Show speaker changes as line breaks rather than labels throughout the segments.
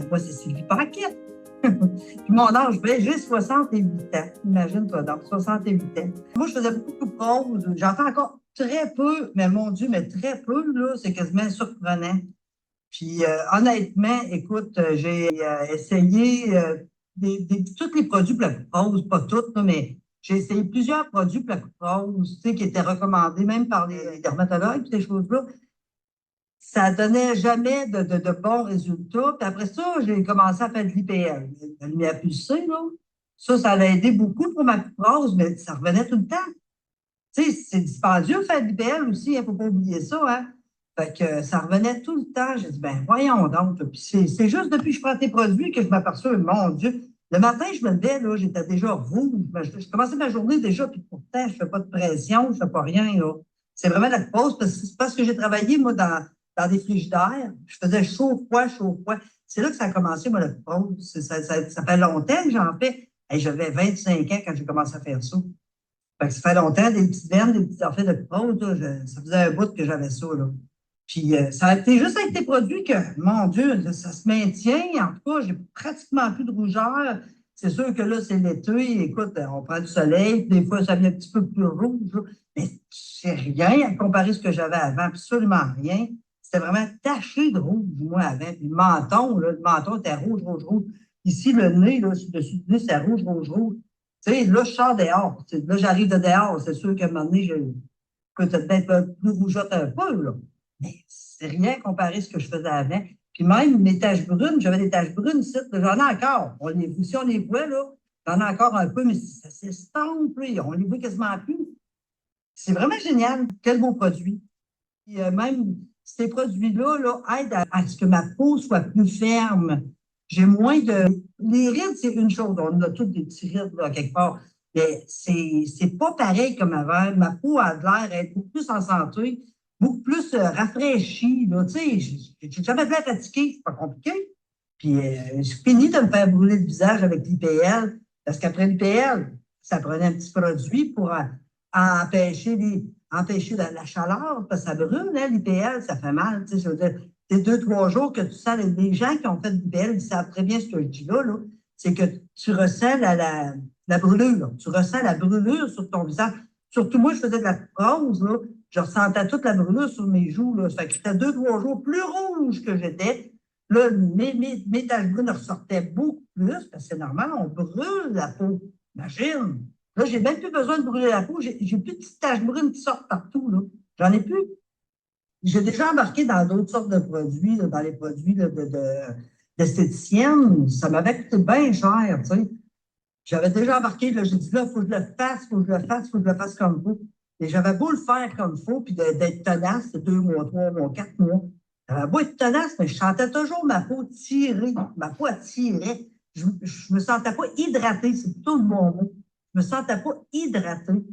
moi, c'est Sylvie Paquette. Puis mon âge, ben, j'ai 68 ans. Imagine-toi donc, 68 ans. Moi, je faisais beaucoup de prose. J'en fais encore très peu, mais mon Dieu, mais très peu, là, c'est quasiment surprenant. Puis honnêtement, écoute, j'ai essayé tous les produits pour la prose, pas tous, là, mais j'ai essayé plusieurs produits pour la prose, tu sais, qui étaient recommandés même par les dermatologues, ces choses-là. Ça donnait jamais de bons résultats. Puis après ça, j'ai commencé à faire de l'IPL, la lumière pulsée, là. Ça a aidé beaucoup pour ma prose, mais ça revenait tout le temps. Tu sais, c'est dispendieux de faire de l'IPL aussi, il ne faut pas oublier ça, hein. Fait que ça revenait tout le temps. J'ai dit, ben voyons donc. Puis c'est juste depuis que je prends tes produits que je m'aperçois, mon Dieu. Le matin, je me levais, là, j'étais déjà rouge. Je commençais ma journée déjà, puis pourtant, je ne fais pas de pression, je ne fais pas rien, là. C'est vraiment la pause, parce que j'ai travaillé, moi, dans des frigidaires. Je faisais chaud-froid, chaud-froid. C'est là que ça a commencé, moi, la pause. Ça fait longtemps que j'en fais. Hey, j'avais 25 ans quand j'ai commencé à faire ça. Fait que ça fait longtemps, des petites veines, des petits affaires de prose, là, ça faisait un bout que j'avais ça, là. Puis ça a été juste avec tes produits que, mon Dieu, là, ça se maintient. En tout cas, j'ai pratiquement plus de rougeur. C'est sûr que là, c'est l'été. Écoute, on prend du soleil, puis des fois, ça devient un petit peu plus rouge, là. Mais c'est rien à comparer à ce que j'avais avant, absolument rien. C'était vraiment taché de rouge, moi, avant. Puis le menton était rouge, rouge, rouge. Ici, le nez, là, dessus du nez, c'est rouge, rouge, rouge. Tu sais, là, je sors dehors. Là, j'arrive de dehors. C'est sûr qu'à un moment donné, je peux peut-être plus rougeote un peu, là. Mais c'est rien comparé à ce que je faisais avant. Puis même mes taches brunes, j'avais des taches brunes ici, j'en ai encore. Si on les voit, là, j'en ai encore un peu, mais ça s'estompe, là, on les voit quasiment plus. C'est vraiment génial. Quel beau produit. Puis, même ces produits-là là, aident à ce que ma peau soit plus ferme. J'ai moins de. Les rides, c'est une chose. On a toutes des petits rides là, quelque part. Mais c'est pas pareil comme avant. Ma peau a de l'air d'être beaucoup plus en santé, beaucoup plus rafraîchie. Là. Tu sais, j'ai jamais de l'air fatiguée, c'est pas compliqué. Puis, je finis de me faire brûler le visage avec l'IPL, parce qu'après l'IPL, ça prenait un petit produit pour empêcher la chaleur, parce que ça brûle, hein, l'IPL, ça fait mal. Tu sais, je veux dire, c'est 2, 3 jours que tu sens, les gens qui ont fait de l'IPL, ils savent très bien ce que je dis là, c'est que tu ressens la brûlure. Tu ressens la brûlure sur ton visage. Surtout moi, je faisais de la bronze, là, je ressentais toute la brûlure sur mes joues. Là. Ça fait que j'étais 2, 3 jours plus rouge que j'étais. Là, mes taches brunes ressortaient beaucoup plus, parce que c'est normal, on brûle la peau. Imagine. Là, j'ai même plus besoin de brûler la peau. J'ai plus de petites taches brunes qui sortent partout. Là. J'en ai plus. J'ai déjà embarqué dans d'autres sortes de produits, là, dans les produits là, d'esthéticienne. Ça m'avait coûté bien cher, tu sais. J'avais déjà embarqué, là, j'ai dit là, il faut que je le fasse, il faut que je le fasse, il faut que je le fasse comme il faut. Et j'avais beau le faire comme il faut, puis d'être tenace, 2 mois, 3 mois, 4 mois. J'avais beau être tenace, mais je sentais toujours ma peau tirer. Ma peau, elle tirait. Je me sentais pas hydratée, c'est tout le bon mot. Je me sentais pas hydratée.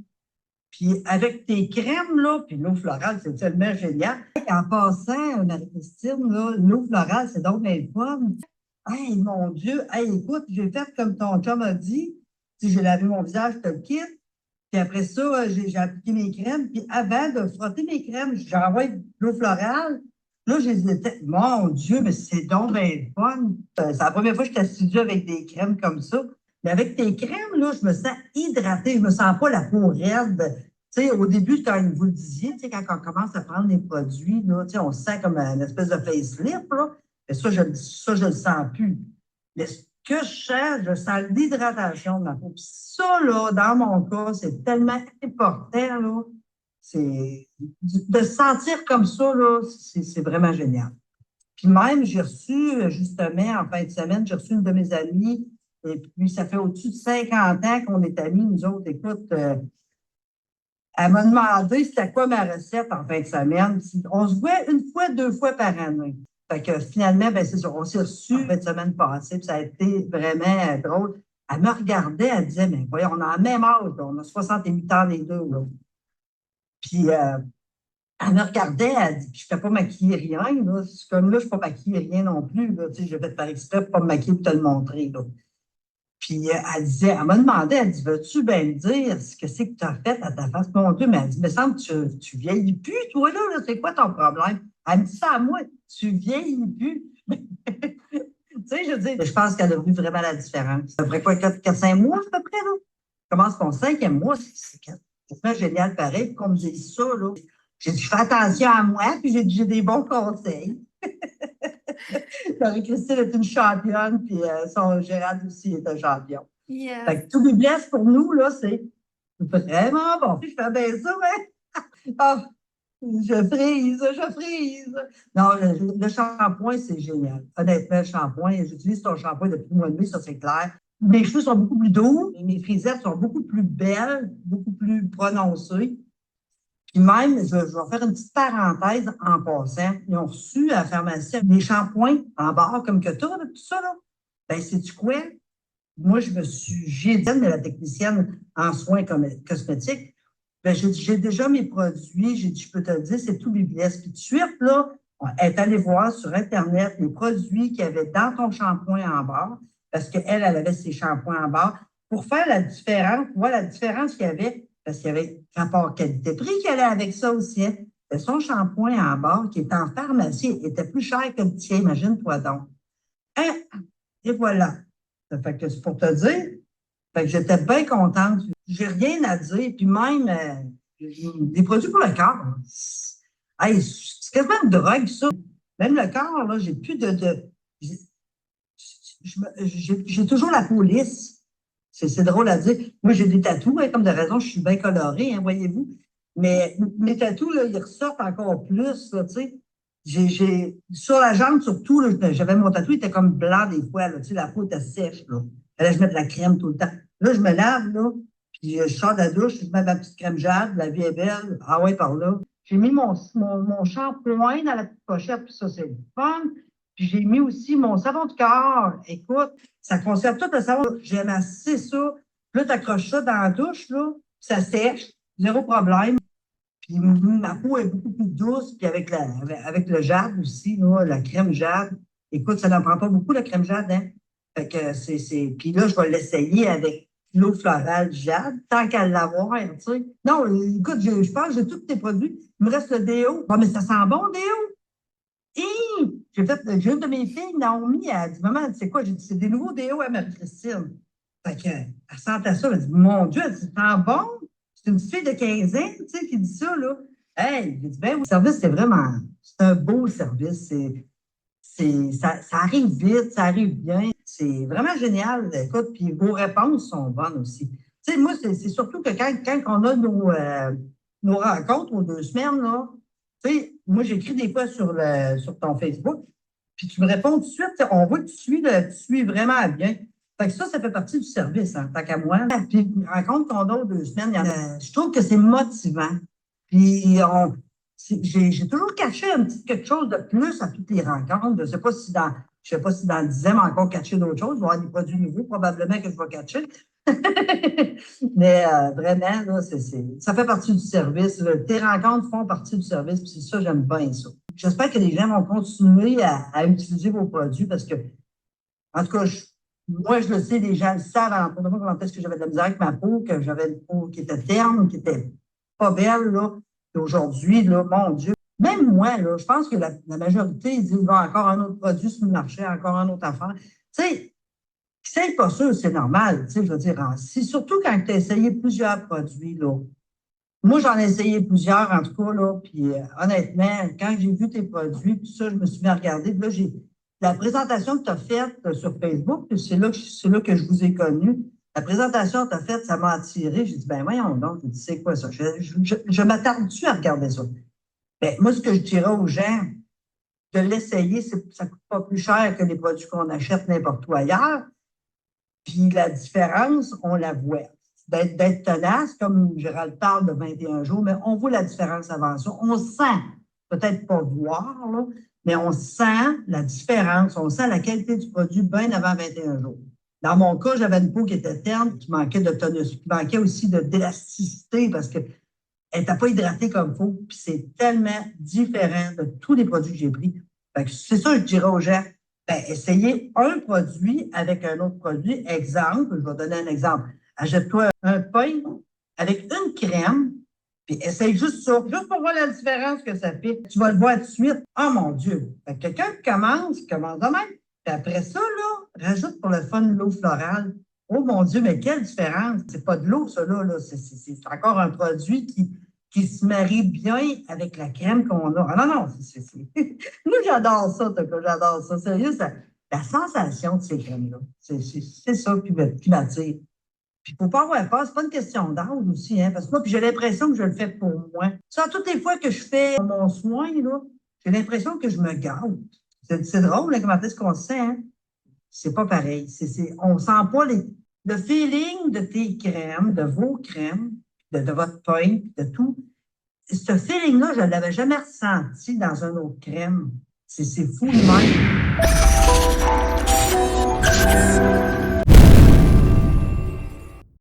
Puis avec tes crèmes, là, puis l'eau florale, c'est tellement génial. En passant, Marie-Christine, là, l'eau florale, c'est donc bien fun. Hey, mon Dieu, hey, écoute, j'ai fait comme ton chum a dit. Si j'ai lavé mon visage, je te le quitte. Puis après ça, j'ai appliqué mes crèmes. Puis avant de frotter mes crèmes, j'ai envoyé de l'eau florale. Là, j'hésitais. Mon Dieu, mais c'est donc bien fun. C'est la première fois que je suis assidue avec des crèmes comme ça. Mais avec tes crèmes, là, je me sens hydratée. Je me sens pas la peau raide. Tu sais, au début, quand vous le disiez, tu sais, quand on commence à prendre les produits, là, tu sais, on se sent comme une espèce de facelift, là. Mais ça, je le sens plus. Mais ce que je sens l'hydratation de ma peau. Puis ça, là, dans mon cas, c'est tellement important, là. C'est, de se sentir comme ça, là, c'est vraiment génial. Puis même, j'ai reçu, justement, en fin de semaine, j'ai reçu une de mes amies, et puis ça fait au-dessus de 50 ans qu'on est amis, nous autres. Écoute, elle m'a demandé c'était quoi ma recette en fin de semaine. On se voit 1 fois, 2 fois par année. Fait que finalement, ben, c'est ça, on s'est reçus en fin de semaine passée, puis ça a été vraiment drôle. Elle me regardait, elle disait, mais voyons, on a le même âge, là, on a 68 ans les deux. Là. Puis elle me regardait, elle dit, puis je ne fais pas maquiller rien. Là. C'est comme là, je ne fais pas maquiller rien non plus. Là. Tu sais, je vais te faire exprès pour ne pas me maquiller pour te le montrer. Là. Puis elle m'a demandé, elle dit, veux-tu bien me dire ce que c'est que tu as fait à ta face? Mon Dieu, mais elle dit, me semble que tu vieillis plus, toi, là, c'est quoi ton problème? Elle me dit ça à moi, tu vieillis plus. Tu sais, je veux dire, je pense qu'elle a vu vraiment la différence. Après quoi, 4-5 mois à peu près, là? Je commence mon 5e mois, c'est vraiment génial pareil, puis qu'on me dise ça, là. J'ai dit, je fais attention à moi, puis j'ai des bons conseils. Marie-Christine est une championne, puis son Gérald aussi est un champion.
Yes.
Fait que tout Biblesse, pour nous, là, c'est vraiment bon. Je fais bien ça, ouais. Ah, je frise. Non, le shampoing, c'est génial. Honnêtement, le shampoing, j'utilise ton shampoing depuis le mois de mai, ça c'est clair. Mes cheveux sont beaucoup plus doux, mes frisettes sont beaucoup plus belles, beaucoup plus prononcées. Puis même, je vais faire une petite parenthèse en passant. Ils ont reçu à la pharmacie des shampoings en barre comme que tu as, tout ça, là. Ben, sais-tu quoi? Moi, j'ai dit, mais la technicienne en soins cosmétiques, ben, j'ai déjà mes produits, j'ai dit, je peux te le dire, c'est tout Biblesse. Puis tout de suite, là, elle est allée voir sur Internet les produits qu'il y avait dans ton shampoing en barre, parce qu'elle, elle avait ses shampoings en barre, pour faire la différence, voir la différence qu'il y avait, parce qu'il y avait rapport qualité-prix qui allait avec ça aussi. Hein. Son shampoing en barre, qui est en pharmacie, était plus cher que le tien, imagine-toi donc. Hein? Et voilà. Ça fait que c'est pour te dire. Fait que j'étais bien contente. J'ai rien à dire. Puis même, des produits pour le corps. Hey, c'est quasiment une drogue, ça. Même le corps, là, j'ai plus de j'ai toujours la police. C'est drôle à dire. Moi, j'ai des tatous, hein, comme de raison, je suis bien colorée, hein, voyez-vous. Mais mes tatous, là, ils ressortent encore plus, là, tu sais. Sur la jambe, surtout, là, j'avais mon tatou, il était comme blanc des fois, là, tu sais, la peau était sèche, là. Fallait que je mette de la crème tout le temps. Là, je me lave, là, puis je sors de la douche, je mets ma petite crème jade, la vie est belle. Ah ouais, par là. J'ai mis mon shampoing dans la petite pochette, puis ça, c'est le fun. Puis j'ai mis aussi mon savon de corps. Écoute, ça conserve tout le savon. J'aime assez ça. Là, tu accroches ça dans la douche, là, ça sèche, zéro problème. Puis ma peau est beaucoup plus douce, puis avec le jade aussi, là, la crème jade. Écoute, ça n'en prend pas beaucoup, la crème jade, hein? Fait que Puis là, je vais l'essayer avec l'eau florale jade, tant qu'à l'avoir, tu sais. Non, écoute, je pense que j'ai tous tes produits. Il me reste le déo. Bon, mais ça sent bon, le déo. J'ai une de mes filles, Naomi, elle a dit, maman, tu sais quoi? J'ai dit, c'est des nouveaux déos à Marie-Christine. Fait que, elle sentait ça, elle a dit, mon Dieu, elle dit, c'est bon? C'est une petite fille de 15 ans, tu sais, qui dit ça, là. Hey, j'ai dit, ben oui, le service, c'est un beau service. Ça arrive vite, ça arrive bien. C'est vraiment génial. Écoute, puis vos réponses sont bonnes aussi. Tu sais, moi, c'est surtout que quand on a nos rencontres aux 2 semaines, là, tu sais, moi, j'écris des fois sur ton Facebook, puis tu me réponds tout de suite. On voit que tu suis vraiment bien. Fait que ça fait partie du service, hein, tant qu'à moi. Puis une rencontre qu'on a aux 2 semaines, je trouve que c'est motivant. Puis j'ai toujours caché un petit quelque chose de plus à toutes les rencontres. Je sais pas si dans 10 ans, on va encore catcher d'autres choses. Il va y avoir des produits nouveaux, probablement que je vais catcher. Mais vraiment, là, ça fait partie du service. Là. Tes rencontres font partie du service, puis c'est ça, j'aime bien ça. J'espère que les gens vont continuer à utiliser vos produits parce que, en tout cas, moi, je le sais, les gens le savent à l'entour de moi comment est-ce que j'avais de la misère avec ma peau, que j'avais une peau qui était terne, qui était pas belle, là. Et aujourd'hui, là, mon Dieu. Même moi, là, je pense que la majorité, ils disent, il va encore un autre produit sur le marché, encore une autre affaire. Tu sais, c'est pas sûr, c'est normal, tu sais, je veux dire, surtout quand tu as essayé plusieurs produits, là. Moi, j'en ai essayé plusieurs, en tout cas, là, puis honnêtement, quand j'ai vu tes produits, puis ça, je me suis mis à regarder, puis là, la présentation que tu as faite sur Facebook, puis c'est là que je vous ai connu. La présentation que tu as faite, ça m'a attiré. J'ai dit, ben voyons donc, je dis, c'est quoi ça? Je m'attarde-tu à regarder ça? Ben, moi, ce que je dirais aux gens, de l'essayer, ça ne coûte pas plus cher que les produits qu'on achète n'importe où ailleurs. Puis la différence, on la voit. D'être tenace, comme Gérald parle de 21 jours, mais on voit la différence avant ça. On sent, peut-être pas voir, là, mais on sent la différence, on sent la qualité du produit bien avant 21 jours. Dans mon cas, j'avais une peau qui était terne, qui manquait de tonus, qui manquait aussi d'élasticité parce qu'elle n'était pas hydratée comme il faut. Puis c'est tellement différent de tous les produits que j'ai pris. Fait que c'est ça que je dirais aux gens. Ben, essayez un produit avec un autre produit. Exemple, je vais donner un exemple. Achète-toi un pain avec une crème, puis essaye juste ça, juste pour voir la différence que ça fait. Tu vas le voir tout de suite. Oh mon Dieu! Fait que quelqu'un qui commence de même. Puis après ça, là, rajoute pour le fun l'eau florale. Oh mon Dieu, mais quelle différence! C'est pas de l'eau, ça, là. C'est encore un produit qui se marie bien avec la crème qu'on a. Ah non, non, Moi, j'adore ça, en tout cas, j'adore ça. Sérieux, la sensation de ces crèmes-là, c'est ça qui m'attire. Puis, il ne faut pas avoir peur, c'est pas une question d'âge aussi, hein, parce que moi, puis j'ai l'impression que je le fais pour moi. Ça, toutes les fois que je fais mon soin, là, j'ai l'impression que je me gâte. C'est drôle, là, comment est-ce qu'on se sent, hein? C'est pas pareil. On sent pas le feeling de tes crèmes, de vos crèmes, de votre pain, de tout. Ce feeling-là, je ne l'avais jamais ressenti dans une autre crème. C'est fou de même.